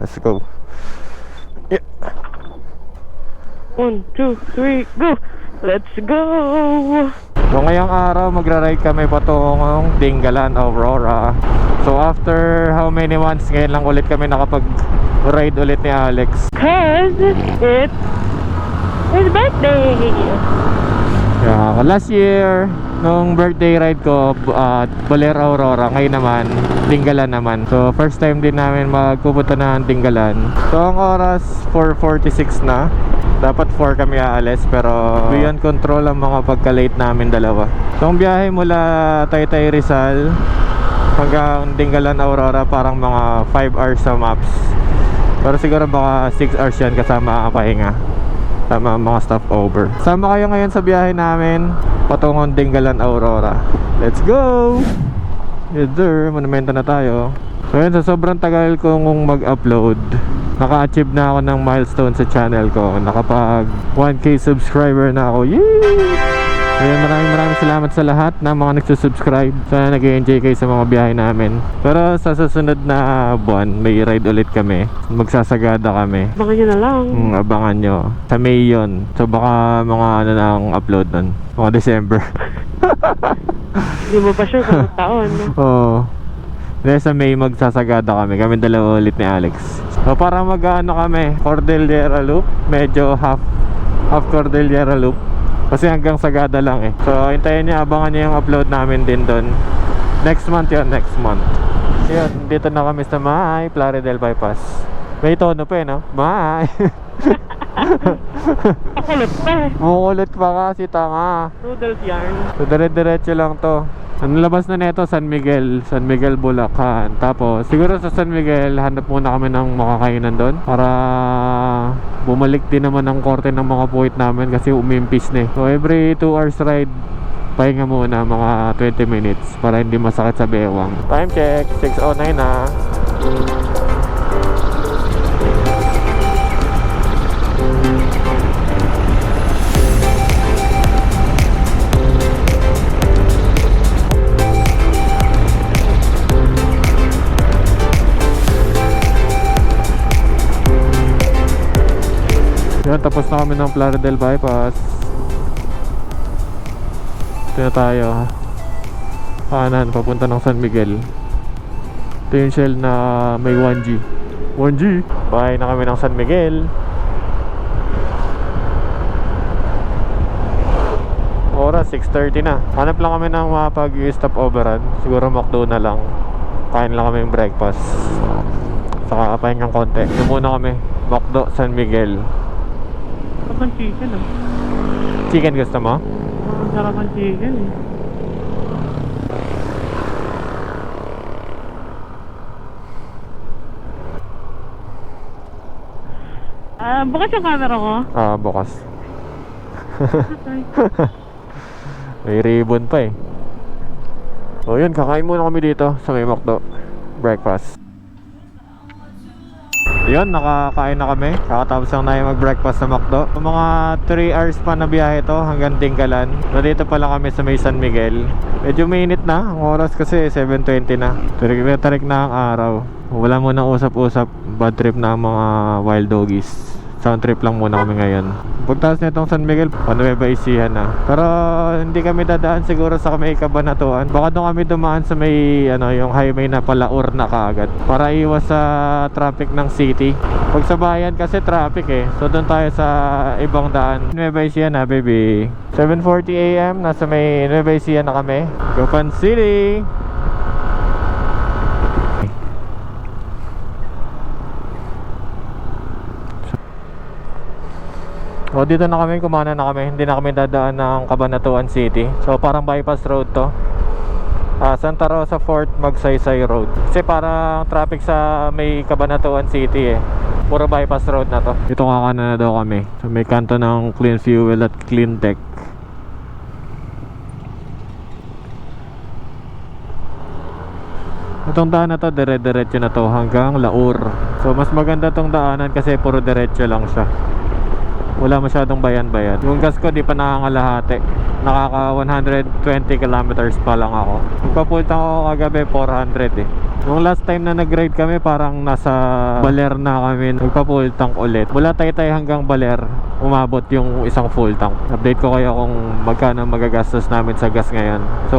Let's go. Yeah. 1, 2, 3, go! Let's go! So ngayong araw magra-ride kami patungong Dingalan, Aurora. So after how many months ngayon lang ulit kami nakapag-ride ulit ni Alex. Cause it's his birthday! Yeah, last year nung birthday ride ko Baler, Aurora. Ngayon naman Dingalan naman. So first time din namin magpupunta ng Dingalan. So ang oras 4:46 na. Dapat 4 kami aalis pero beyond control ang mga pagka-late namin dalawa. So ang biyahe mula Taytay Rizal hanggang Dingalan, Aurora parang mga 5 hours sa maps. Pero siguro baka 6 hours yan kasama ang pahinga, tama mga stopover. Sama kayo ngayon sa biyahe namin patungong Dingalan, Aurora. Let's go! Yes sir, monumento na tayo. So yun, sa sobrang tagal kong mag-upload, naka-achieve na ako ng milestone sa channel ko. Nakapag 1K subscriber na ako. Yay! Ayan, maraming salamat sa lahat ng mga nagsusubscribe. Sana nag-enjoy kayo sa mga biyahe namin. Pero sa susunod na buwan, may ride ulit kami. Magsasagada kami. Baka nyo na lang. Abangan nyo. Sa May yun. So baka mga ano na ang upload nun. Mga December. Hindi mo pa sure kung taon. Oo. Dahil sa May magsasagada kami. Kami dalawa ulit ni Alex. So para mag-ano kami, Cordillera Loop. Medyo half Cordillera Loop. Kasi hanggang Sagada lang eh. So hintayin niya, abangan niya yung upload namin din doon. Next month yun, next month. Yun, dito na kami sa May Plaridel Bypass. May tono pa eh, no? May. Makulit pa eh. Mukulit pa kasi, tanga. Noodles yarn. So dire-diretso lang to. Ang labas na neto, San Miguel, Bulacan. Tapos siguro sa San Miguel hanap muna kami ng makakainan doon para bumalik din naman ang korte ng mga puwit namin kasi umimpis na eh. So every 2 hours ride, pahinga muna mga 20 minutes para hindi masakit sa bewang. Time check, 6:09 na. Yan, tapos na kami ng Plaridel Bypass. Ito na tayo, kanan, papunta ng San Miguel. Ito yung shell na may 1G. Bahay na kami ng San Miguel. Oras 6:30 na. Hanap lang kami ng mapag-stop overan. Siguro McDo na lang. Kain lang kami yung breakfast, saka pahingang konti. Ito muna kami, McDo, San Miguel. Sarap ang chicken ah. Chicken gusto mo? Sarap ang chicken eh. Bukas yung camera ko. Bukas. May ribbon pa eh. So yun, kakain muna kami dito sa may McDo breakfast. Yun, nakakain na kami. Kakatapos lang na yung mag-breakfast sa McDo. Mga 3 hours pa na biyahe to hanggang Dingalan. Nandito pa lang kami sa may San Miguel. Medyo mainit na. Ang oras kasi 7:20 na. Tarik na ang araw. Wala mo nang usap-usap. Bad trip na ang mga wild doggies. Sound trip lang muna kami ngayon. Pagtaas nitong San Miguel, Nueva Ecija na. Pero hindi kami dadaan siguro sa may Cabanatuan. Baka doon kami dumaan sa may yung highway na Palaur na kaagad para iwas sa traffic ng city. Pag sa bayan kasi traffic eh. So doon tayo sa ibang daan. Nueva Ecija na, baby. 7:40 AM, nasa may Nueva Ecija na kami. Gapan City. So dito na kami, kumana na kami. Hindi na kami dadaan ng Cabanatuan City. So parang bypass road to. Santa Rosa Fort Magsaysay Road. Kasi parang traffic sa may Cabanatuan City eh. Puro bypass road na to. Dito kakanan na daw kami. So may kanto ng Clean Fuel at Clean Tech. Itong daan na to, dire-diretso na to hanggang Laur. So mas maganda tong daanan kasi puro diretso lang siya. Wala masyadong bayan-bayan. Yung gas ko di pa nakakalahati. Nakaka 120 kilometers pa lang ako. Magpapunta ko kagabi 400 eh. Nung last time na nag-ride kami, parang nasa Baler na kami. Nagpa-full tank ulit. Mula Taytay hanggang Baler, umabot yung isang full tank. Update ko kayo kung magkano magagastos namin sa gas ngayon. So,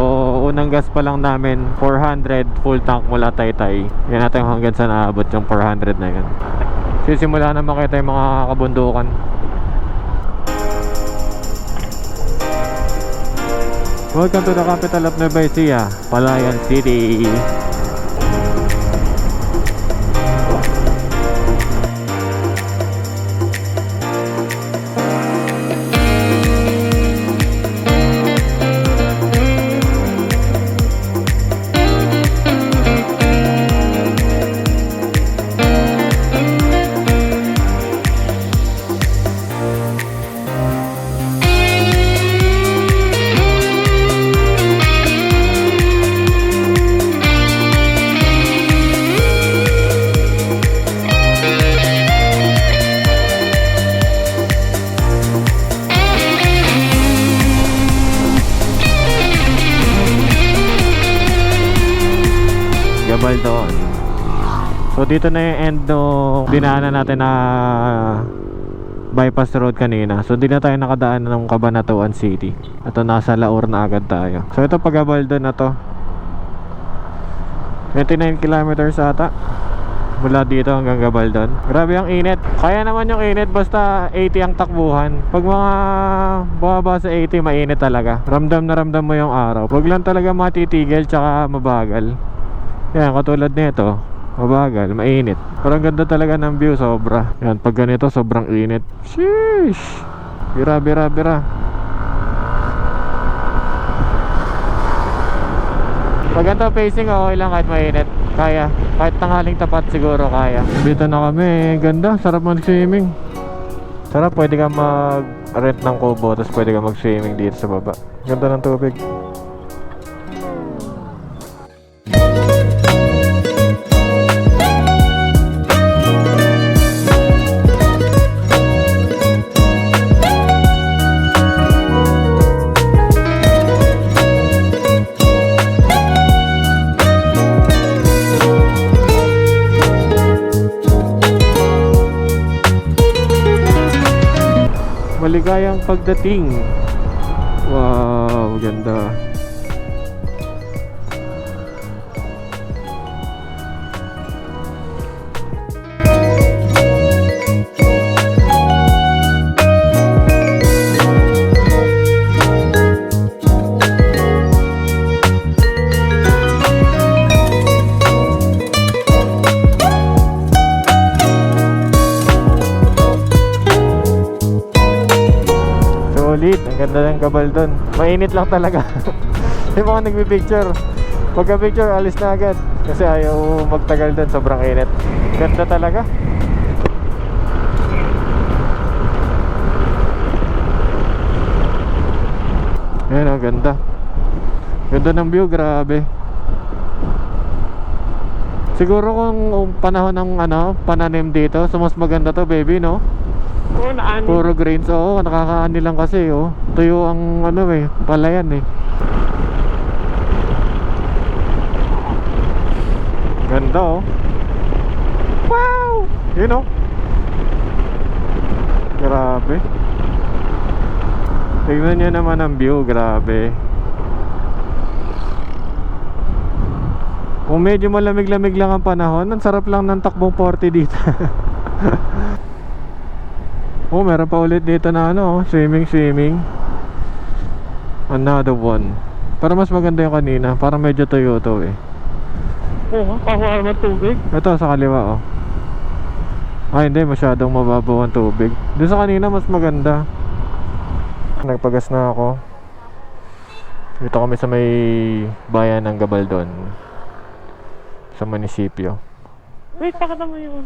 unang gas pa lang namin, 400 full tank mula Taytay. Yan natin hanggang sa naabot yung 400 na yun. Sisimula na makita yung mga kabundukan. Welcome to the capital of Nueva Ecija, Palayan City. Gabaldon. So dito na yung end no dinaanan natin na bypass road kanina. So di na tayo nakadaan ng Cabanatuan City. Ito nasa Laur na agad tayo. So ito pag Gabaldon na to, 29 kilometers ata mula dito hanggang Gabaldon. Grabe ang init. Kaya naman yung init basta 80 ang takbuhan. Pag mga bumaba sa 80 mainit talaga. Ramdam na ramdam mo yung araw. Huwag lang talaga matitigil tsaka mabagal. Yan, katulad nito, mabagal, mainit. Pero ang ganda talaga ng view, sobra. Yan, pag ganito, sobrang init. Sheesh! Bira. Pag ganito pacing, okay lang kahit mainit. Kaya, kahit tanghaling tapat siguro kaya. Dito na kami, ganda, sarap mag-swimming. Sarap, pwede ka mag-rent ng kubo, tapos pwede ka mag-swimming dito sa baba. Ganda ng tubig. Maligayang pagdating. Wow, ganda. Ang ganda ng Gabaldon. Mainit lang talaga. Yung mga nagpipicture, pagka-picture alis na agad kasi ayaw magtagal doon, sobrang init. Ganda talaga. Ayan, ang ganda. Ganda ng view, grabe. Siguro kung panahon ng pananim dito, so mas maganda to, baby, no? Oo, naanin. Puro grains, oo, nakakaani lang kasi, oh. Tuyo ang palayan eh. Ganda, oh. Wow! Yun, oh. Grabe. Tignan nyo naman ang view, grabe. Kung medyo malamig-lamig lang ang panahon, ang sarap lang ng takbong 40 dito. Oh, meron pa ulit dito na swimming. Another one. Para mas maganda yung kanina. Parang medyo tuyo to eh. Oo, pahuwa ng tubig. Ito sa kaliwa, oh. Ay, hindi. Masyadong mababaw ang tubig. Doon sa kanina mas maganda. Nagpagas na ako. Dito kami sa may bayan ng Gabaldon, sa munisipyo. Wait, pakita mo yun.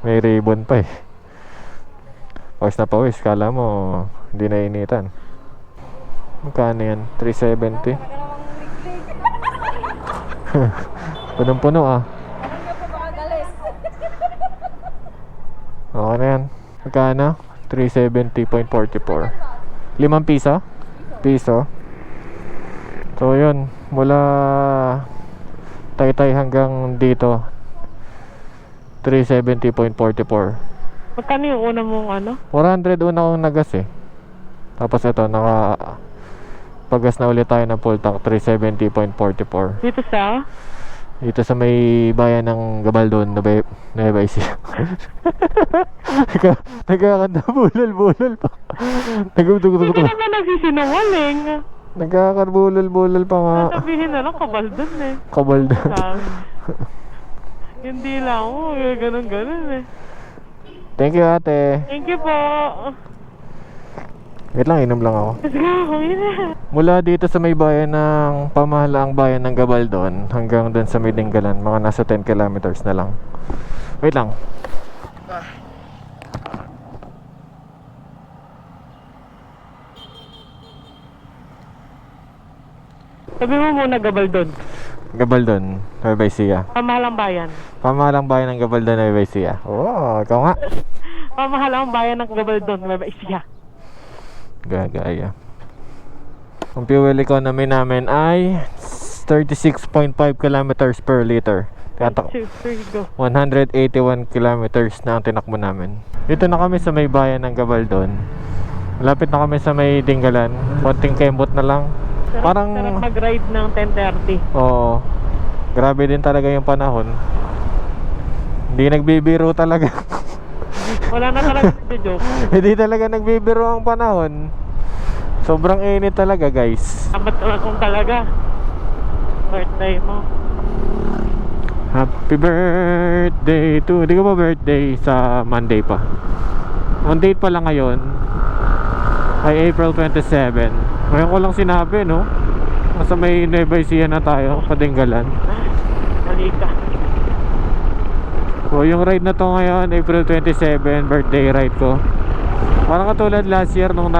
May ribbon pa eh. Pawis na pawis, kala mo hindi na initan. Magkano yan? 370. Punong-puno ah. Okay na yan. Magkano? 370.44. 5 piso? So yun, Mula Taytay hanggang dito 370.44. Magkano yung una mong ano? 400 una akong nagas eh. Tapos ito pagas na ulit tayo ng full tank 370.44. Dito sa? Dito sa may bayan ng Gabaldon, Nueva Ecija. Nagkakanda bulol-bulol pa. Hindi ka naman nagsisinungaling. Nagkakarbulol-bulol pa nga. Sabihin na lang, Kabaldon eh. Kabaldon. Sabi. Hindi lang ako, ganun-ganun eh. Thank you ate. Thank you po. Wait lang, inom lang ako. Let's go, na. Mula dito sa may bayan ng pamahalaang bayan ng Gabaldon hanggang doon sa may Dinggalan, mga nasa 10 kilometers na lang. Wait lang. Sabi mo muna Gabaldon. Gabaldon, Nueva Ecija. Pamahalang bayan. Pamahalang bayan ng Gabaldon, Nueva Ecija. Oo, ikaw nga. Pamahalang bayan ng Gabaldon, Nueva Ecija. Gagaya. Ang fuel economy namin ay 36.5 kilometers per liter. There you go. 181 kilometers na ang tinakbo namin. Dito na kami sa may bayan ng Gabaldon. Malapit na kami sa may Dinggalan. Konting kembot na lang. Parang sarap mag-ride ng 10:30. oo. Grabe din talaga yung panahon. Hindi nagbibiro talaga. Wala na talaga nagjo-joke. Hindi talaga nagbibiro ang panahon. Sobrang init talaga, guys. Dapat naman kung talaga birthday mo. Happy birthday to... Hindi ko pa birthday sa Monday pa. On date pa lang ngayon ay April 27. Ngayon ko lang sinabi, no? Nasa may Nueva Ecija na tayo, Padinggalan. Mali ka. So yung ride na to ngayon, April 27, birthday ride ko. Parang katulad last year nung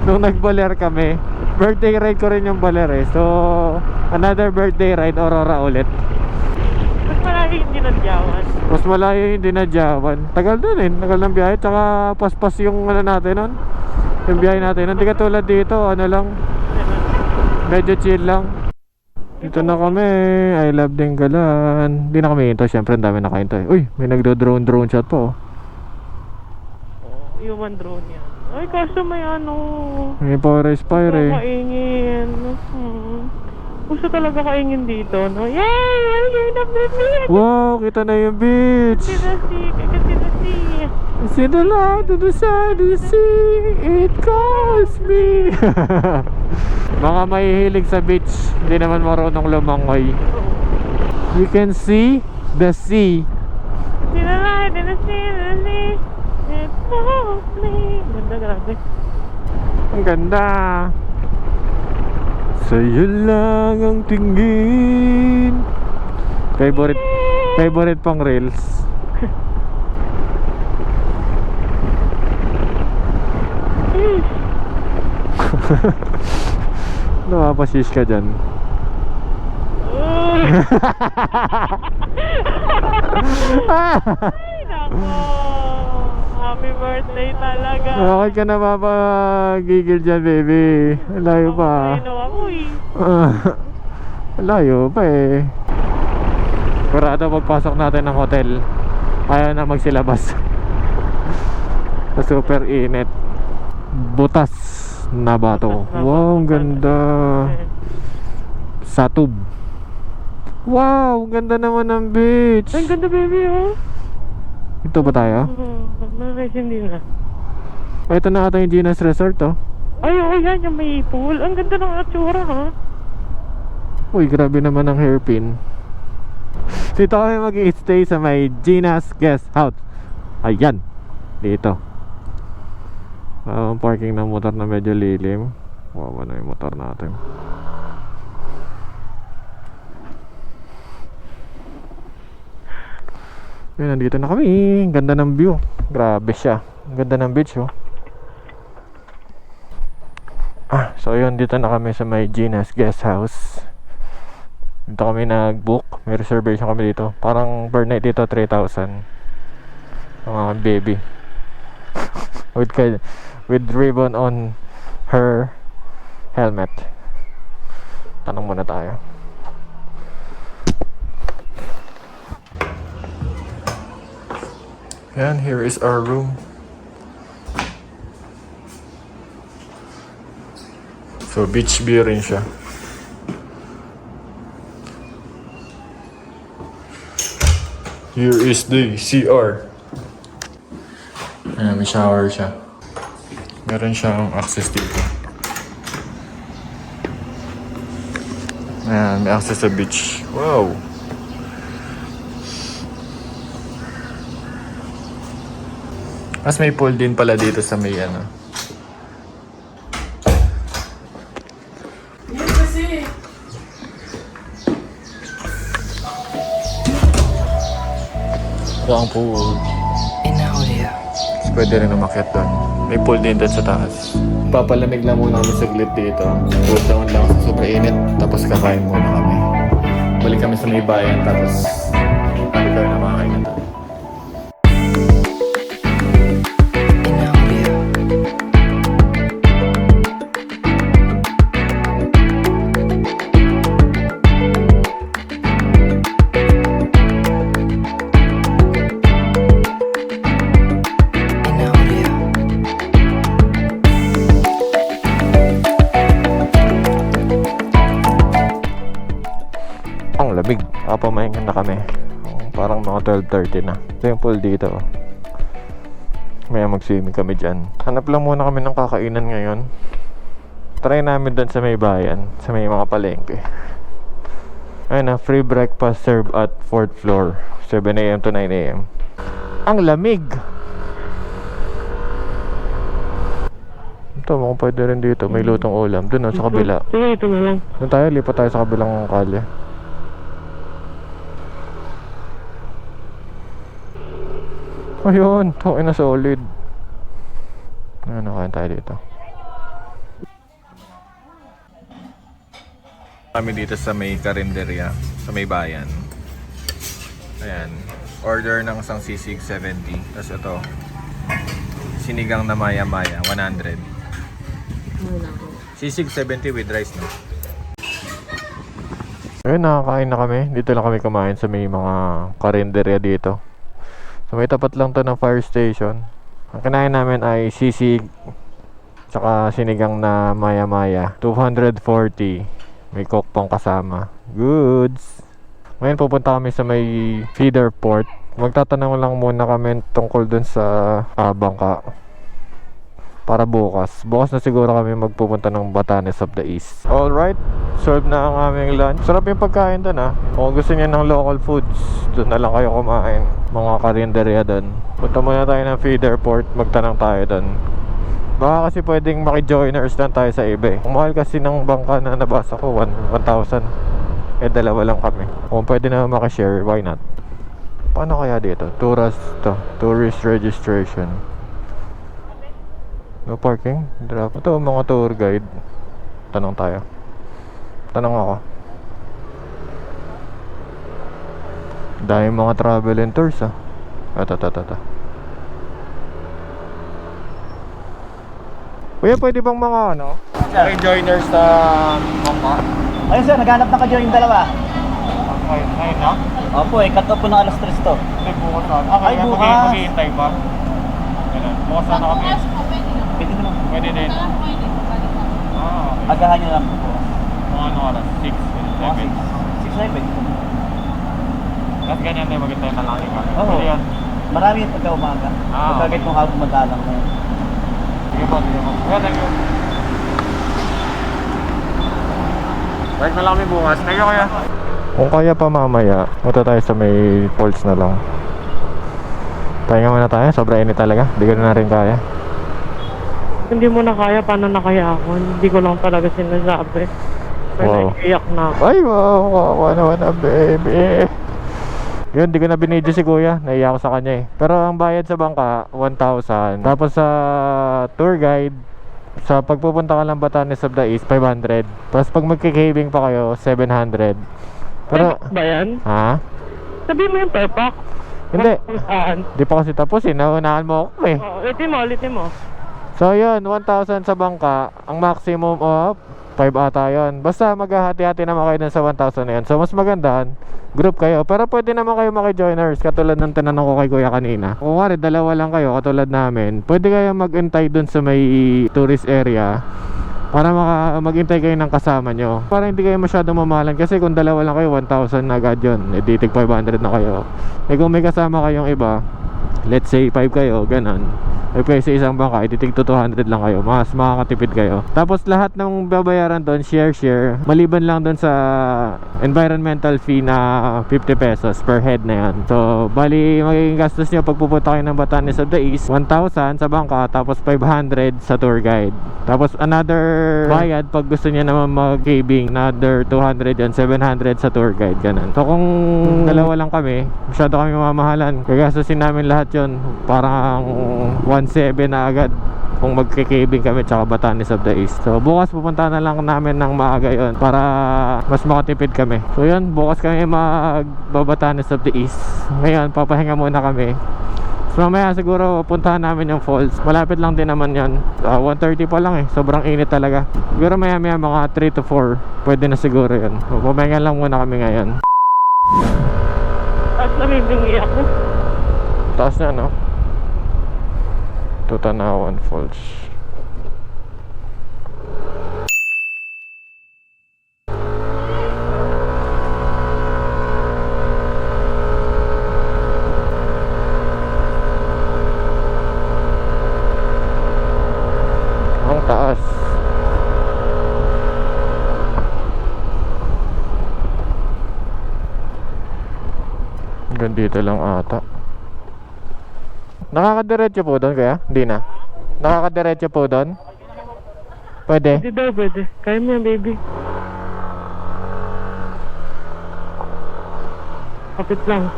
nung nagbaler kami. Birthday ride ko rin yung baler eh. So another birthday ride, Aurora ulit. Mas malaki yung dinadyawan. Mas malayo yung dinadyawan. Tagal dun eh, tagal ng biyahe. Tsaka paspas yung ano natin nun, yung biyahe natin. Hindi katulad dito, ano lang, medyo chill lang. Dito na kami, I love Dinggalan. Hindi na kami hinto, syempre ang dami nakahinto eh. Uy, may nagdo-drone shot po. Human drone yan. Ay, kaso may ano. May forest fire eh. Kaingin. Gusto talaga kaingin dito, no? Yay! You're the baby! Wow, kita na yung beach. See the sea, kasi the sea. See the light to the side of the sea. It calls me. Mga mahihilig sa beach, hindi naman marunong lumangoy. You can see the sea. See the light in the sea, the sea. It calls me. Ganda, grabe. Ang ganda. Sa'yo lang ang tingin. Favorite pang reels. Napapashish ka dyan. Ay, nako. Happy birthday talaga. Bakit ka napapagigil dyan, baby? Layo pa. Ano ako eh. Layo pa eh. Kurado pagpasok natin ng hotel, ayaw na magsilabas. Sa super init. Butas na bato. Wow, ang ganda. Satub. Wow, ang ganda naman ng beach. Ang ganda, baby, oh. Ito ba tayo? Bakit hindi na? Ito na ata yung Gina's Resort, oh. Ay, oh, yan, yung may pool. Ang ganda ng atsura, ha? Uy, grabe naman ang hairpin. Dito kami mag-i-stay sa may Gina's Guest House. Ayan, dito. Ang parking ng motor na medyo lilim. Wawa na yung motor natin. Yun, nandito na kami. Ang ganda ng view. Grabe siya. Ang ganda ng beach, oh. So yun, dito na kami sa may Gina's Guest House. Dito kami nag-book. May reservation kami dito. Parang per night dito 3,000. Mga baby. With ribbon on her helmet. Tanong muna tayo. And here is our room. So beach view rin siya. Here is the CR. Ayan, may shower siya. Meron siyang access dito. Ayan, may access sa beach. Wow! Mas may pool din pala dito sa may ano. Ito ang pool. Pwede rin umakyat doon. May pool din doon sa taas. Papalamig lang muna kami saglit dito. Cool down lang sa super init. Tapos kakain muna kami. Balik kami sa may bayan. Tapos balik kami na makakain na doon. Ang lamig. Kapamahingan na kami. Parang mga 12:30 na. Ito yung pool dito. May mag-swimming kami dyan. Hanap lang muna kami ng kakainan ngayon. Try namin doon sa may bayan. Sa may mga palengke. Ayun na, free breakfast served at 4th floor. 7 a.m. to 9 a.m. Ang lamig! Ito, mukhang pwede rin dito. May lutong ulam. Doon sa kabila. Sige, ito na lang. Doon tayo, lipat tayo sa kabilang kalye. Ayun, ito na solid. Ano, kain tayo dito. Kami dito sa may karinderya, sa may bayan. Ayan, order ng isang sisig 70. Tapos ito, sinigang na maya-maya, 100. Sisig 70 with rice, no? Ayun, nakakain na kami. Dito lang kami kumain sa may mga karinderya dito. So may tapat lang to ng fire station. Ang kinain namin ay sisig tsaka sinigang na maya-maya. 240. May coke pang kasama. Goods! Ngayon pupunta kami sa may feeder port. Magtatanong lang muna kami tungkol dun sa bangka. Para bukas. Bukas na siguro kami magpupunta ng Batanes of the East. Alright, serve na ang aming lunch. Sarap yung pagkain dun ha. Kung gusto niyo ng local foods, dun na lang kayo kumain. Mga karinderya dun. Punta muna tayo ng feeder port, magtanong tayo dun. Baka kasi pwedeng maki-joiners lang tayo sa iba eh. Ang mahal kasi ng bangka na nabasa ko, 1,000. Eh dalawa lang kami. Kung pwede na maki-share, why not? Paano kaya dito? Tourist registration. No parking? Drop. Ito mga tour guide. Tanong tayo. Tanong ako. Dahil mga travel and tours ah. Ito. Kuya, pwede bang mga ano? May joiners sa bangka? Ayun sir, naghanap na kayo yung dalawa. Ngayon na? Opo, cut off po ng alas 3 to. Ay, bukas na. Ay, bukas. Maghihintay pa. Ganun. Bukas na kami. Pwede naman. Pwede din. Ah, okay. Agahan nyo lang po. Mga ano oras? 6, 7. 6-7. Tapos ganyan din, maghintay na lang kami. Oo. Pwede yan. Marami yung pagka-umaga. Ah, Pagkagit mong habang madalang mo. Sige po. Yeah, thank you. Balik na lang kami bukas. Thank you, kuya. Kung kaya pa mamaya, punta tayo sa may falls na lang. Pahinga muna tayo, sobra init talaga. Hindi ko na rin kaya. Hindi mo na kaya, paano na kaya ako? Hindi ko lang talaga sinasabi. Pero Wow. naiiyak na ako. Ay, wow, naman na, baby. Yun, di ko na binidyo si kuya. Naiyak ako sa kanya eh. Pero ang bayad sa bangka, 1,000. Tapos sa tour guide, sa pagpupunta ka ng Batanes of the East, 500. Tapos pag magkikabing pa kayo, 700. Pero, Perpak ba yan? ha? Sabihin mo yung perpak. Hindi. Saan? Di pa kasi tapos eh. Naunahan mo ako eh. Oo, ulitin mo. So yun, 1,000 sa bangka. Ang maximum of 5 ata yun. Basta maghahati-hati naman kayo dun sa 1,000 na yun. So mas maganda, group kayo. Pero pwede naman kayo maki-joiners. Katulad ng tinanong ko kay kuya kanina. Kung wari, dalawa lang kayo katulad namin, pwede kayo mag-intay dun sa may tourist area para maghintay kayo ng kasama nyo, para hindi kayo masyadong mamahalan. Kasi kung dalawa lang kayo, 1,000 na agad yun. E di tig 500 na kayo. E kung may kasama kayong iba, let's say 5 kayo, ganon, eh kayo sa isang bangka, ititig to 200 lang kayo, mas makakatipid kayo. Tapos lahat ng babayaran doon, share, maliban lang doon sa environmental fee na 50 pesos per head na yan. So bali magiging gastos nyo pag pupunta kayo ng Batanes of the East, 1,000 sa bangka, tapos 500 sa tour guide. Tapos another bayad pag gusto niya naman mag-cabing, another 200 yun, 700 sa tour guide, ganun. So kung dalawa lang kami, masyado kami mamahalan, gagastusin namin lahat yun, parang 1,700 na agad kung magkikabing kami tsaka Batanes of the East. So bukas pupunta na lang namin ng maaga yon para mas makatipid kami. So yun, bukas kami magbabatanes of the East. Ngayon papahinga muna kami. So mamaya siguro puntahan namin yung falls. Malapit lang din naman yon. 1:30 pa lang eh, sobrang init talaga. Siguro maya mga 3 to 4 pwede na siguro yun. So, papahinga lang muna kami ngayon. At namibingi ako. Taas na, no? Tutanawan Falls. Ang taas. Hanggang dito lang ata. Nakakadiretso po doon kaya? Hindi na. Nakakadiretso po doon? Pwede? Hindi daw pwede. Kaya mo yan, baby. Kapit lang.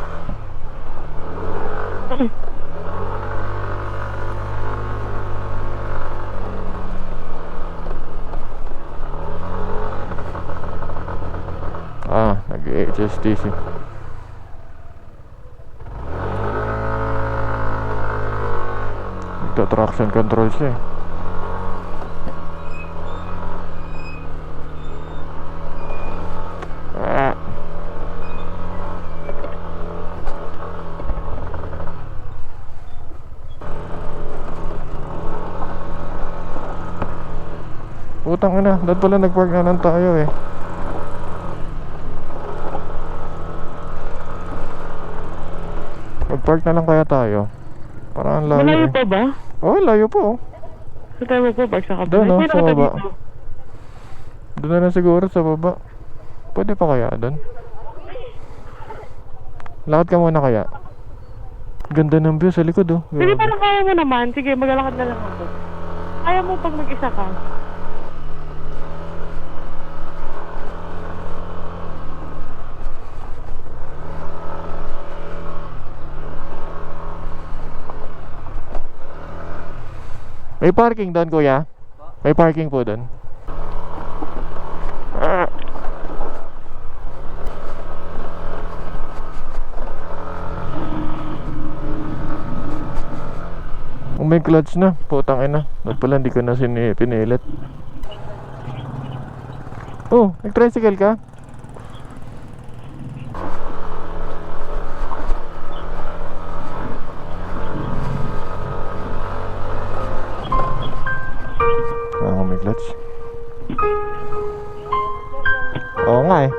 Nag-HSTC. Ito traction control siya eh. Putang ina, doon pala nag-park na lang tayo eh. Mag-park na lang kaya tayo. Parang layo Malayo eh. pa ba? Oh, layo po. Sa tayo magpapark sa kabila. Doon, no, May sa nakata baba. dito. Doon na lang siguro sa baba. Pwede pa kaya doon? Lakad ka muna kaya. Ganda ng view sa likod oh. Sige, parang kaya mo naman. Sige, maglalakad na lang ako. Kaya mo pag mag-isa ka. May parking doon kuya? May parking po doon. Oh, may clutch na. Putang ina. Ba't pala hindi ko na pinilit. Oh, nag-tricycle ka? May clutch. Oo nga eh.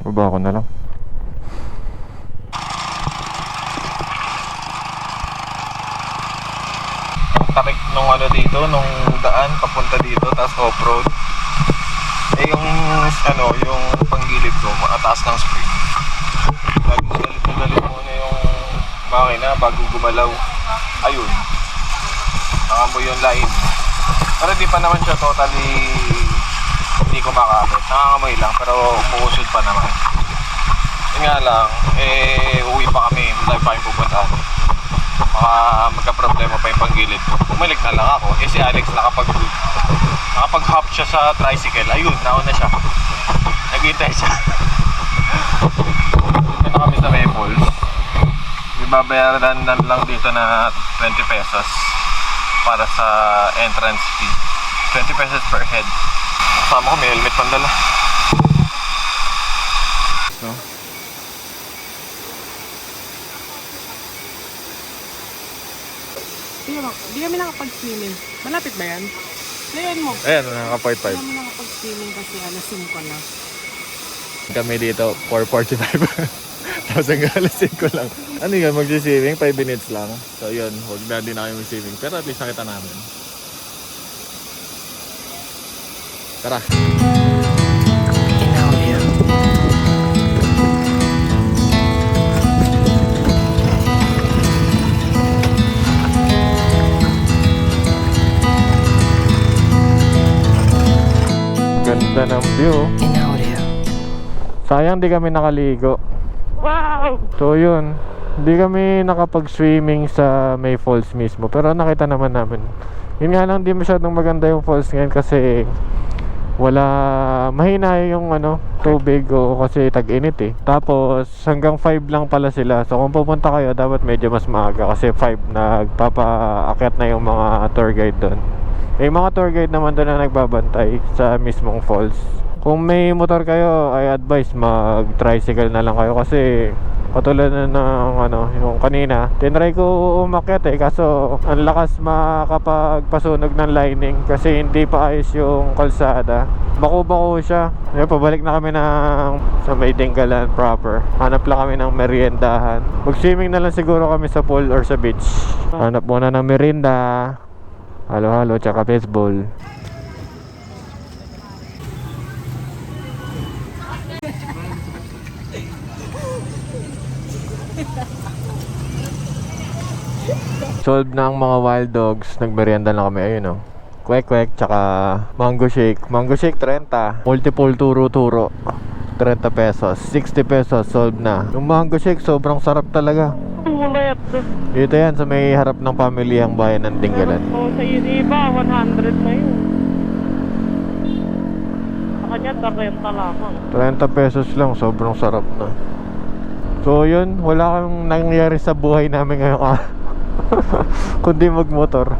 Baba ko na lang. Takik nung ano dito, nung daan papunta dito, tapos off-road. Eh yung ano, yung panggilid ko, mataas ng speed. Nagalit muna yung makina bago gumalaw. Ayun. Nangamoy yung line. Pero di pa naman siya totally hindi ko makakapit. Nangangamoy lang pero umuusod pa naman. Yun nga lang, uwi pa kami, malayo pa kami pupuntahan. baka magka-problema pa yung panggilid ko. Bumalik na lang ako. Si Alex nakapag-hop siya sa tricycle. Ayun, nauna siya. Naghintay siya. Dito na kami sa Maples. Ibabayaran lang dito na 20 pesos para sa entrance fee. 20 pesos per head. Kasama ko, may helmet pandala. No? Di kami nakapag-swimming. Malapit ba yan? Layan mo. Ayan, nakaka-point Di kami nakapag-swimming kasi alas 5 na. Kami dito, 4:45. Tapos hanggang alas 5 lang. Ano yun, mag-swimming? 5 minutes lang. So yun, huwag na din na kayo mag-swimming. Pero at least nakita namin. Tara. Ganda ng view. Sayang di kami nakaligo. Wow! So yun, di kami nakapag-swimming sa May Falls mismo. Pero nakita naman namin. Yun nga lang, di masyadong maganda yung falls ngayon kasi mahina yung tubig o kasi tag-init eh. Tapos hanggang 5 lang pala sila. So kung pupunta kayo, dapat medyo mas maaga kasi 5 nagpapaakyat na yung mga tour guide doon. Yung mga tour guide naman doon na nagbabantay sa mismong falls. Kung may motor kayo, I advise mag-tricycle na lang kayo kasi katulad na ng yung kanina, tinry ko umakyat eh kaso ang lakas makakapagpasunog ng lining kasi hindi pa ayos yung kalsada. Bako-bako siya. Ngayon, pabalik na kami sa may Dinggalan proper. Hanap lang kami ng meriendahan. Mag-swimming na lang siguro kami sa pool or sa beach. Hanap muna ng merienda. Halo-halo, tsaka baseball. Solve na ang mga wild dogs. Nagmerienda na kami. Ayun Kwek-kwek, tsaka mango shake. Mango shake, 30. Multiple turo-turo. 30 pesos. 60 pesos, solve na. Yung mango shake, sobrang sarap talaga. Mulayat to. Dito yan, sa may harap ng pamilyang bayan ng Dinggalan. Oo, sa iba, 100 na yun. Sa kanya, 30 lamang. 30 pesos lang, sobrang sarap na. So yun, wala kang nangyari sa buhay namin ngayon kundi magmotor.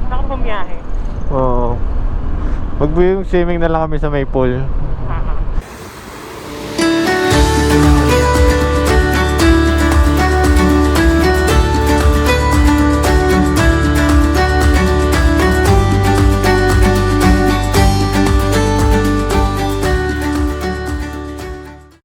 Ako bumiyahe. Oo. Mag-swimming na lang kami sa may pool.